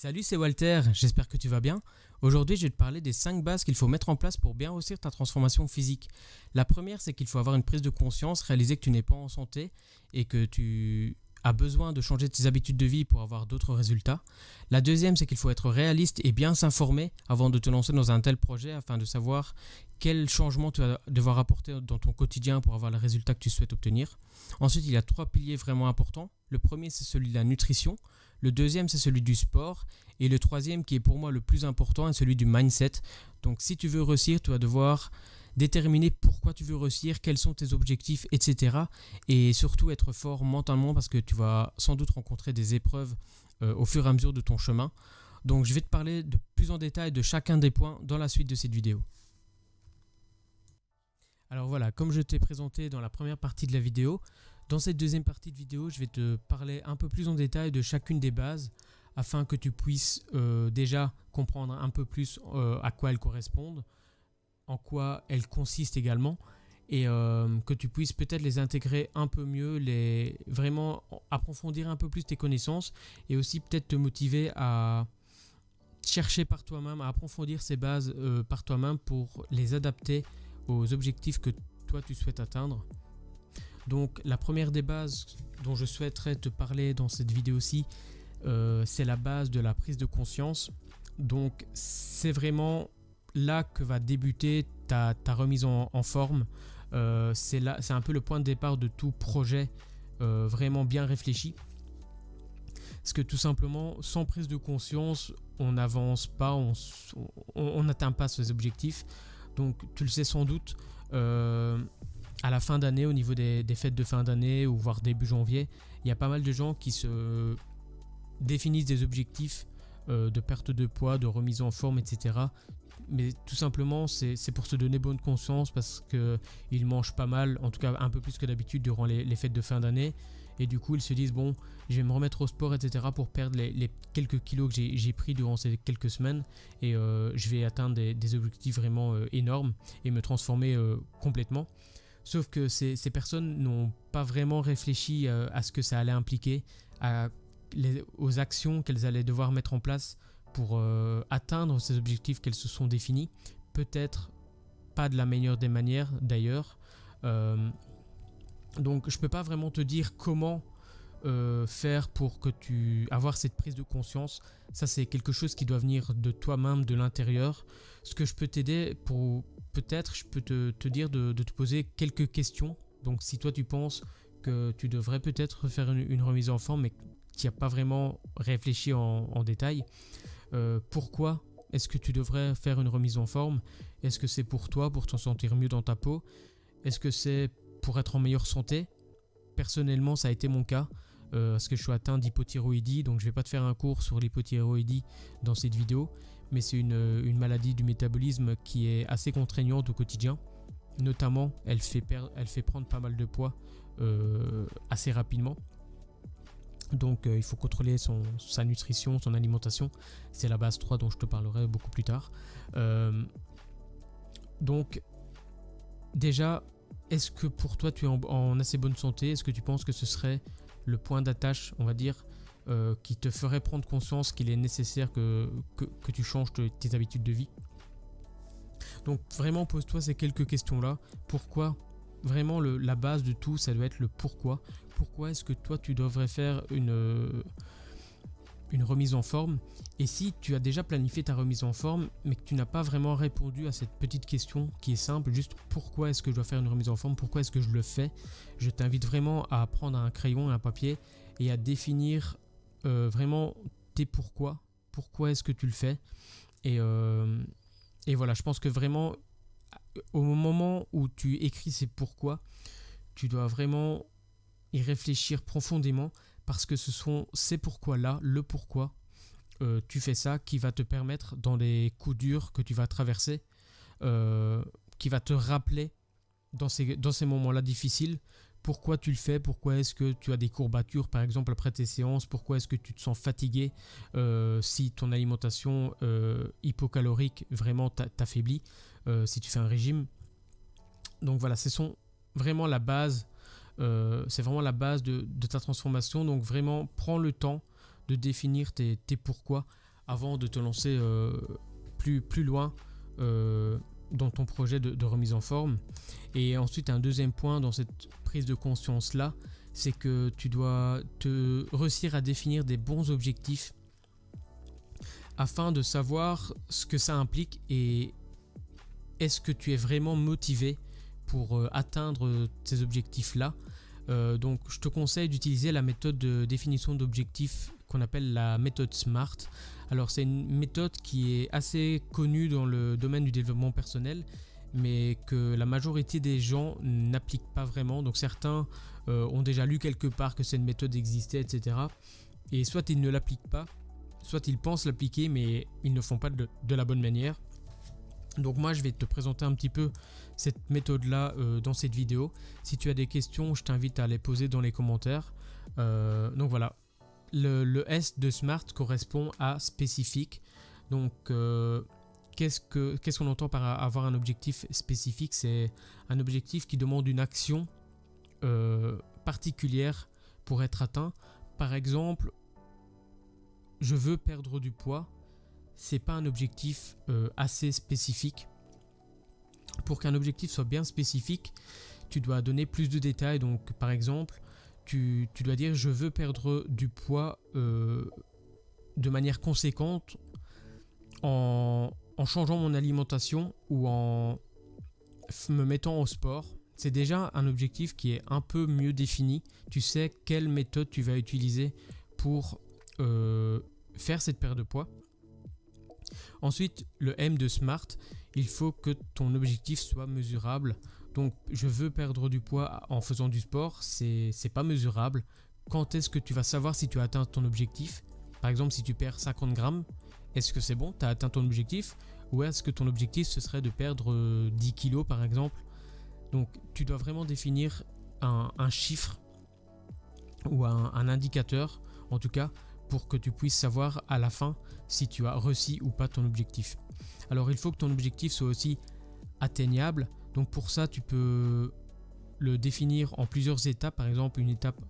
Salut, c'est Walter, j'espère que tu vas bien. Aujourd'hui, je vais te parler des 5 bases qu'il faut mettre en place pour bien réussir ta transformation physique. La première, c'est qu'il faut avoir une prise de conscience, réaliser que tu n'es pas en santé et que tu as besoin de changer tes habitudes de vie pour avoir d'autres résultats. La deuxième, c'est qu'il faut être réaliste et bien s'informer avant de te lancer dans un tel projet afin de savoir quel changement tu vas devoir apporter dans ton quotidien pour avoir le résultat que tu souhaites obtenir. Ensuite, il y a 3 piliers vraiment importants. Le premier, c'est celui de la nutrition. Le deuxième, c'est celui du sport. Et le troisième, qui est pour moi le plus important, est celui du mindset. Donc, si tu veux réussir, tu vas devoir déterminer pourquoi tu veux réussir, quels sont tes objectifs, etc. Et surtout être fort mentalement parce que tu vas sans doute rencontrer des épreuves au fur et à mesure de ton chemin. Donc, je vais te parler de plus en détail de chacun des points dans la suite de cette vidéo. Alors voilà, comme je t'ai présenté dans la première partie de la vidéo, dans cette deuxième partie de vidéo, je vais te parler un peu plus en détail de chacune des bases afin que tu puisses déjà comprendre un peu plus à quoi elles correspondent, en quoi elles consistent également et que tu puisses peut-être les intégrer un peu mieux, vraiment approfondir un peu plus tes connaissances et aussi peut-être te motiver à chercher par toi-même, à approfondir ces bases par toi-même pour les adapter aux objectifs que toi tu souhaites atteindre. Donc la première des bases dont je souhaiterais te parler dans cette vidéo-ci, c'est la base de la prise de conscience. Donc c'est vraiment là que va débuter ta remise en forme. C'est un peu le point de départ de tout projet vraiment bien réfléchi. Parce que tout simplement, sans prise de conscience, on n'avance pas, on n'atteint pas ces objectifs. Donc tu le sais sans doute, à la fin d'année, au niveau des fêtes de fin d'année ou voire début janvier, il y a pas mal de gens qui se définissent des objectifs de perte de poids, de remise en forme, etc. Mais tout simplement, c'est pour se donner bonne conscience parce qu'ils mangent pas mal, en tout cas un peu plus que d'habitude durant les fêtes de fin d'année. Et du coup, ils se disent, bon, je vais me remettre au sport, etc. pour perdre les quelques kilos que j'ai pris durant ces quelques semaines. Et je vais atteindre des objectifs vraiment énormes et me transformer complètement. Sauf que ces personnes n'ont pas vraiment réfléchi à ce que ça allait impliquer, aux actions qu'elles allaient devoir mettre en place pour atteindre ces objectifs qu'elles se sont définis. Peut-être pas de la meilleure des manières d'ailleurs. Donc je peux pas vraiment te dire comment faire pour que avoir cette prise de conscience. Ça c'est quelque chose qui doit venir de toi-même, de l'intérieur. Ce que je peux t'aider peut-être je peux te dire de te poser quelques questions. Donc si toi tu penses que tu devrais peut-être faire une remise en forme mais que tu n'as pas vraiment réfléchi en détail, pourquoi est-ce que tu devrais faire une remise en forme? Est-ce que c'est pour toi, pour t'en sentir mieux dans ta peau? Est-ce que c'est pour être en meilleure santé? Personnellement, ça a été mon cas parce que je suis atteint d'hypothyroïdie, donc je ne vais pas te faire un cours sur l'hypothyroïdie dans cette vidéo, mais c'est une maladie du métabolisme qui est assez contraignante au quotidien. Notamment, elle fait prendre pas mal de poids assez rapidement. Donc il faut contrôler sa nutrition, son alimentation. C'est la base 3 dont je te parlerai beaucoup plus tard. Donc déjà, est-ce que pour toi tu es en assez bonne santé? Est-ce que tu penses que ce serait le point d'attache, on va dire, qui te ferait prendre conscience qu'il est nécessaire que tu changes tes habitudes de vie? Donc vraiment pose-toi ces quelques questions-là. Pourquoi? Vraiment la base de tout, ça doit être le pourquoi. Pourquoi est-ce que toi tu devrais faire une remise en forme? Et si tu as déjà planifié ta remise en forme mais que tu n'as pas vraiment répondu à cette petite question qui est simple, juste pourquoi est-ce que je dois faire une remise en forme, pourquoi est-ce que je le fais, je t'invite vraiment à prendre un crayon et un papier et à définir vraiment tes pourquoi est-ce que tu le fais. Et voilà, je pense que vraiment au moment où tu écris ces pourquoi, tu dois vraiment y réfléchir profondément parce que ce sont ces pourquoi-là, le pourquoi tu fais ça qui va te permettre dans les coups durs que tu vas traverser, qui va te rappeler dans ces moments-là difficiles, pourquoi tu le fais, pourquoi est-ce que tu as des courbatures par exemple après tes séances, pourquoi est-ce que tu te sens fatigué si ton alimentation hypocalorique vraiment t'affaiblit, si tu fais un régime. Donc voilà, ce sont vraiment la base, c'est vraiment la base de ta transformation. Donc vraiment, prends le temps de définir tes pourquoi avant de te lancer plus loin dans ton projet de remise en forme. Et ensuite, un deuxième point dans cette prise de conscience là, c'est que tu dois te réussir à définir des bons objectifs afin de savoir ce que ça implique et est-ce que tu es vraiment motivé pour atteindre ces objectifs là. Donc je te conseille d'utiliser la méthode de définition d'objectifs qu'on appelle la méthode SMART. Alors c'est une méthode qui est assez connue dans le domaine du développement personnel, mais que la majorité des gens n'appliquent pas vraiment. Donc certains ont déjà lu quelque part que cette méthode existait, etc. Et soit ils ne l'appliquent pas, soit ils pensent l'appliquer, mais ils ne font pas de la bonne manière. Donc moi je vais te présenter un petit peu cette méthode là dans cette vidéo. Si tu as des questions, je t'invite à les poser dans les commentaires. Donc voilà, le S de SMART correspond à spécifique. Donc qu'est-ce qu'on entend par avoir un objectif spécifique? C'est un objectif qui demande une action particulière pour être atteint. Par exemple, je veux perdre du poids. C'est pas un objectif assez spécifique. Pour qu'un objectif soit bien spécifique, tu dois donner plus de détails. Donc par exemple, tu dois dire je veux perdre du poids de manière conséquente en changeant mon alimentation ou en me mettant au sport. C'est déjà un objectif qui est un peu mieux défini. Tu sais quelle méthode tu vas utiliser pour faire cette perte de poids. Ensuite, le M de SMART, il faut que ton objectif soit mesurable. Donc, je veux perdre du poids en faisant du sport, c'est pas mesurable. Quand est-ce que tu vas savoir si tu as atteint ton objectif? Par exemple, si tu perds 50 grammes, est-ce que c'est bon, tu as atteint ton objectif? Ou est-ce que ton objectif, ce serait de perdre 10 kilos par exemple? Donc, tu dois vraiment définir un chiffre ou un indicateur, en tout cas, pour que tu puisses savoir à la fin si tu as réussi ou pas ton objectif. Alors il faut que ton objectif soit aussi atteignable. Donc pour ça tu peux le définir en plusieurs étapes. Par exemple une étape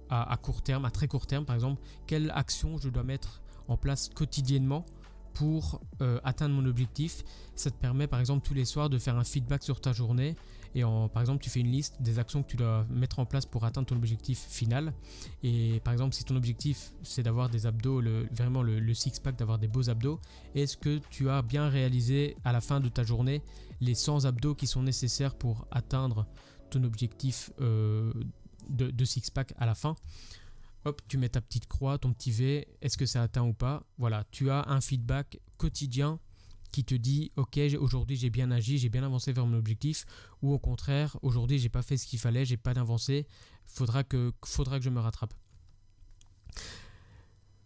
à court terme, à très court terme par exemple. Quelle action je dois mettre en place quotidiennement pour atteindre mon objectif. Ça te permet par exemple tous les soirs de faire un feedback sur ta journée et par exemple tu fais une liste des actions que tu dois mettre en place pour atteindre ton objectif final. Et par exemple si ton objectif c'est d'avoir des abdos, vraiment le six-pack, d'avoir des beaux abdos, est-ce que tu as bien réalisé à la fin de ta journée les 100 abdos qui sont nécessaires pour atteindre ton objectif de six-pack à la fin? Hop, tu mets ta petite croix, ton petit V, est-ce que c'est atteint ou pas? Voilà, tu as un feedback quotidien qui te dit ok, aujourd'hui j'ai bien agi, j'ai bien avancé vers mon objectif, ou au contraire, aujourd'hui j'ai pas fait ce qu'il fallait, j'ai pas d'avancée, faudra que je me rattrape.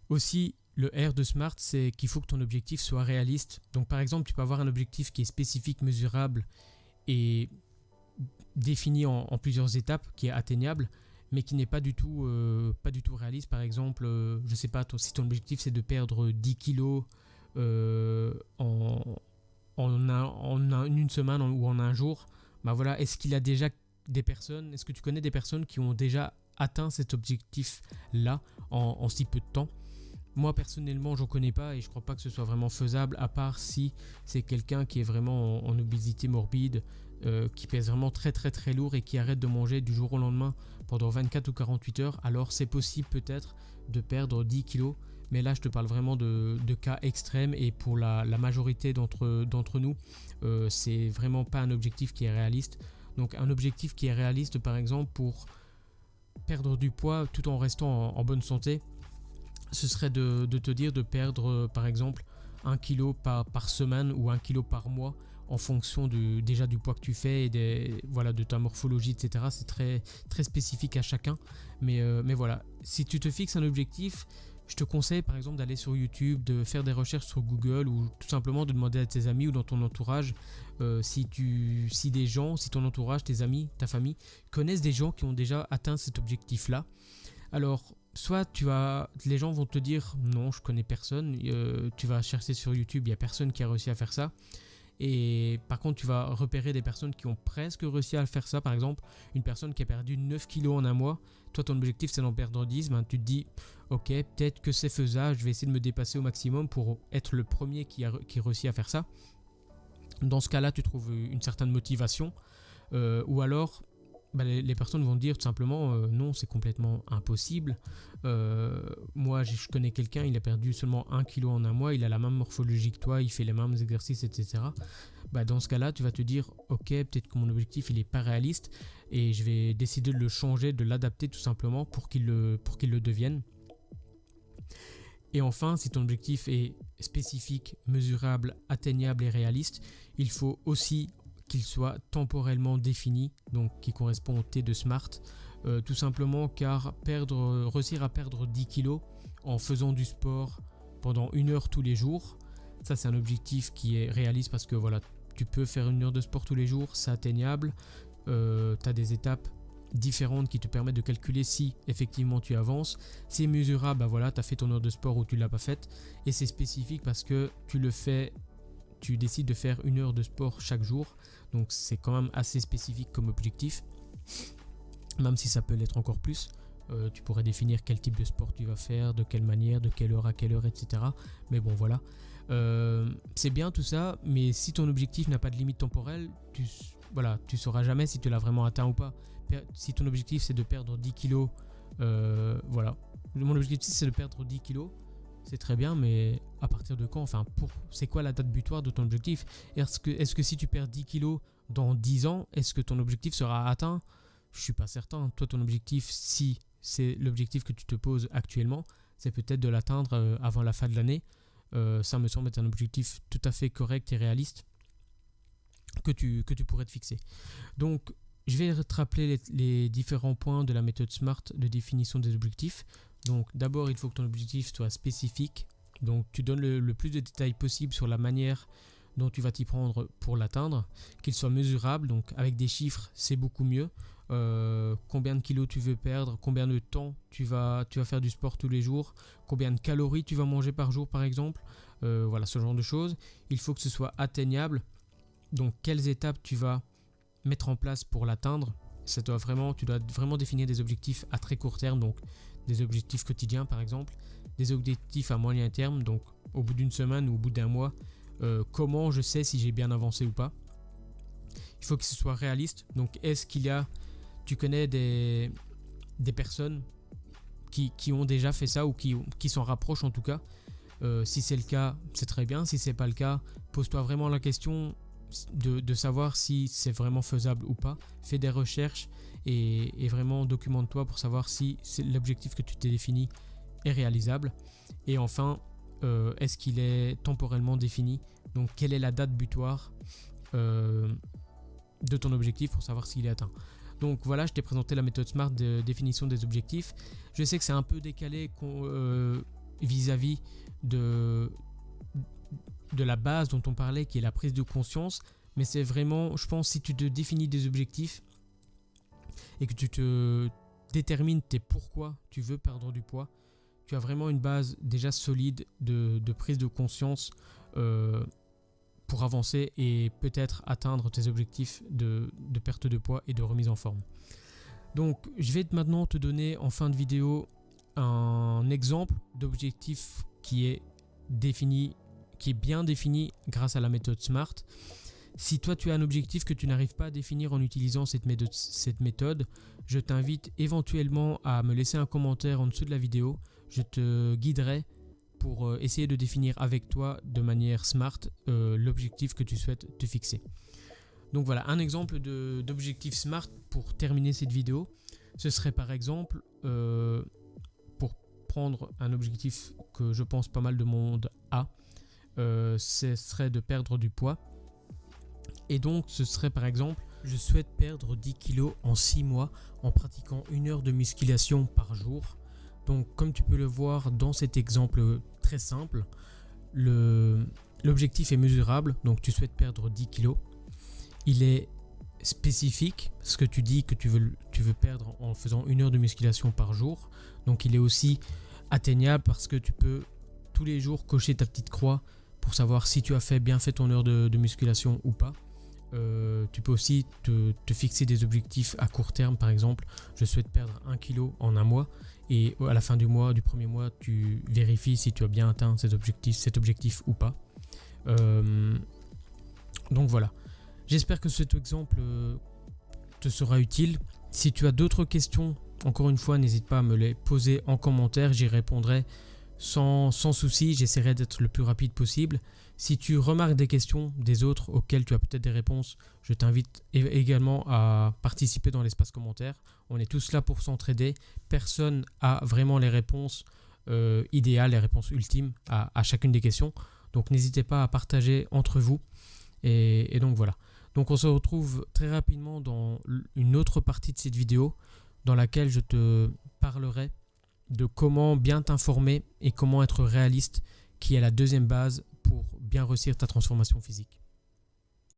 Aussi, le R de SMART, c'est qu'il faut que ton objectif soit réaliste. Donc par exemple, tu peux avoir un objectif qui est spécifique, mesurable et défini en plusieurs étapes, qui est atteignable, mais qui n'est pas du tout réaliste. Par exemple, je sais pas, si ton objectif c'est de perdre 10 kilos en une semaine ou en un jour, bah voilà, est-ce qu'il y a déjà est-ce que tu connais des personnes qui ont déjà atteint cet objectif là en si peu de temps? Moi personnellement j'en connais pas et je crois pas que ce soit vraiment faisable, à part si c'est quelqu'un qui est vraiment en obésité morbide, qui pèse vraiment très très très lourd et qui arrête de manger du jour au lendemain pendant 24 ou 48 heures, alors c'est possible peut-être de perdre 10 kilos. Mais là je te parle vraiment de cas extrêmes et pour la majorité d'entre nous, c'est vraiment pas un objectif qui est réaliste. Donc un objectif qui est réaliste par exemple pour perdre du poids tout en restant en bonne santé, ce serait de te dire de perdre par exemple 1 kg par semaine ou 1 kg par mois en fonction déjà du poids que tu fais et de ta morphologie, etc. C'est très, très spécifique à chacun. Mais voilà, si tu te fixes un objectif, je te conseille par exemple d'aller sur YouTube, de faire des recherches sur Google ou tout simplement de demander à tes amis ou dans ton entourage si ton entourage, tes amis, ta famille connaissent des gens qui ont déjà atteint cet objectif-là. Alors, soit les gens vont te dire non, je connais personne, tu vas chercher sur YouTube, il n'y a personne qui a réussi à faire ça. Et par contre, tu vas repérer des personnes qui ont presque réussi à faire ça. Par exemple, une personne qui a perdu 9 kilos en un mois. Toi, ton objectif, c'est d'en perdre 10. Ben, tu te dis, ok, peut-être que c'est faisable. Je vais essayer de me dépasser au maximum pour être le premier qui réussit à faire ça. Dans ce cas-là, tu trouves une certaine motivation. Ou alors, les personnes vont dire tout simplement non, c'est complètement impossible. Moi, je connais quelqu'un, il a perdu seulement 1 kilo en un mois, il a la même morphologie que toi, il fait les mêmes exercices, etc. Dans ce cas-là, tu vas te dire ok, peut-être que mon objectif il est pas réaliste et je vais décider de le changer, de l'adapter tout simplement pour qu'il le devienne. Et enfin, si ton objectif est spécifique, mesurable, atteignable et réaliste, il faut aussi qu'il soit temporellement défini, donc qui correspond au T de SMART, tout simplement car réussir à perdre 10 kg en faisant du sport pendant 1 heure tous les jours, ça c'est un objectif qui est réaliste parce que voilà, tu peux faire 1 heure de sport tous les jours, c'est atteignable, tu as des étapes différentes qui te permettent de calculer si effectivement tu avances. C'est mesurable, voilà, tu as fait ton heure de sport ou tu ne l'as pas faite, et c'est spécifique parce que tu décides de faire 1 heure de sport chaque jour, donc c'est quand même assez spécifique comme objectif, même si ça peut l'être encore plus. Tu pourrais définir quel type de sport tu vas faire, de quelle manière, de quelle heure à quelle heure, etc. Mais bon voilà, c'est bien tout ça, mais si ton objectif n'a pas de limite temporelle, tu sauras jamais si tu l'as vraiment atteint ou pas. Si ton objectif c'est de perdre 10 kilos, voilà, mon objectif c'est de perdre 10 kilos, c'est très bien, mais à partir de quand? Enfin, c'est quoi la date butoir de ton objectif? Est-ce que si tu perds 10 kilos dans 10 ans, est-ce que ton objectif sera atteint? Je suis pas certain. Toi, ton objectif, si c'est l'objectif que tu te poses actuellement, c'est peut-être de l'atteindre avant la fin de l'année. Ça me semble être un objectif tout à fait correct et réaliste que tu pourrais te fixer. Donc, je vais te rappeler les différents points de la méthode SMART de définition des objectifs. Donc d'abord, il faut que ton objectif soit spécifique. Donc tu donnes le plus de détails possible sur la manière dont tu vas t'y prendre pour l'atteindre. Qu'il soit mesurable, donc avec des chiffres, c'est beaucoup mieux. Combien de kilos tu veux perdre, combien de temps tu vas faire du sport tous les jours, combien de calories tu vas manger par jour par exemple. Voilà, ce genre de choses. Il faut que ce soit atteignable. Donc quelles étapes tu vas mettre en place pour l'atteindre. Tu dois vraiment définir des objectifs à très court terme, donc des objectifs quotidiens par exemple, des objectifs à moyen terme, donc au bout d'une semaine ou au bout d'un mois, comment je sais si j'ai bien avancé ou pas. Il faut que ce soit réaliste, donc tu connais des personnes qui ont déjà fait ça ou qui s'en rapprochent en tout cas. Si c'est le cas, c'est très bien. Si c'est pas le cas, pose-toi vraiment la question de savoir si c'est vraiment faisable ou pas. Fais des recherches et vraiment documente-toi pour savoir si l'objectif que tu t'es défini est réalisable. Et enfin, est-ce qu'il est temporellement défini? Donc quelle est la date butoir de ton objectif pour savoir s'il est atteint. Donc voilà, je t'ai présenté la méthode SMART de définition des objectifs. Je sais que c'est un peu décalé vis-à-vis de la base dont on parlait, qui est la prise de conscience, mais c'est vraiment, je pense, si tu te définis des objectifs et que tu te détermines tes pourquoi tu veux perdre du poids, tu as vraiment une base déjà solide de prise de conscience pour avancer et peut-être atteindre tes objectifs de perte de poids et de remise en forme. Donc je vais maintenant te donner en fin de vidéo un exemple d'objectif qui est bien défini grâce à la méthode SMART. Si toi tu as un objectif que tu n'arrives pas à définir en utilisant cette méthode, je t'invite éventuellement à me laisser un commentaire en dessous de la vidéo. Je te guiderai pour essayer de définir avec toi de manière SMART l'objectif que tu souhaites te fixer. Donc voilà, un exemple d'objectif SMART pour terminer cette vidéo, ce serait par exemple, pour prendre un objectif que je pense pas mal de monde a, ce serait de perdre du poids. Et donc ce serait par exemple, je souhaite perdre 10 kg en 6 mois en pratiquant 1 heure de musculation par jour. Donc comme tu peux le voir dans cet exemple très simple, l'objectif est mesurable, donc tu souhaites perdre 10 kg. Il est spécifique parce que tu dis que tu veux perdre en faisant 1 heure de musculation par jour. Donc il est aussi atteignable parce que tu peux tous les jours cocher ta petite croix pour savoir si tu as bien fait ton heure de musculation ou pas. Tu peux aussi te fixer des objectifs à court terme. Par exemple, je souhaite perdre 1 kg en un mois, et à la fin du premier mois, tu vérifies si tu as bien atteint cet objectif ou pas. Donc voilà, j'espère que cet exemple te sera utile. Si tu as d'autres questions, encore une fois, n'hésite pas à me les poser en commentaire, j'y répondrai sans souci, j'essaierai d'être le plus rapide possible. Si tu remarques des questions des autres auxquelles tu as peut-être des réponses, je t'invite également à participer dans l'espace commentaire. On est tous là pour s'entraider. Personne n'a vraiment les réponses idéales, les réponses ultimes à chacune des questions. Donc n'hésitez pas à partager entre vous. Et donc voilà. Donc on se retrouve très rapidement dans une autre partie de cette vidéo dans laquelle je te parlerai de comment bien t'informer et comment être réaliste, qui est la deuxième base pour bien réussir ta transformation physique.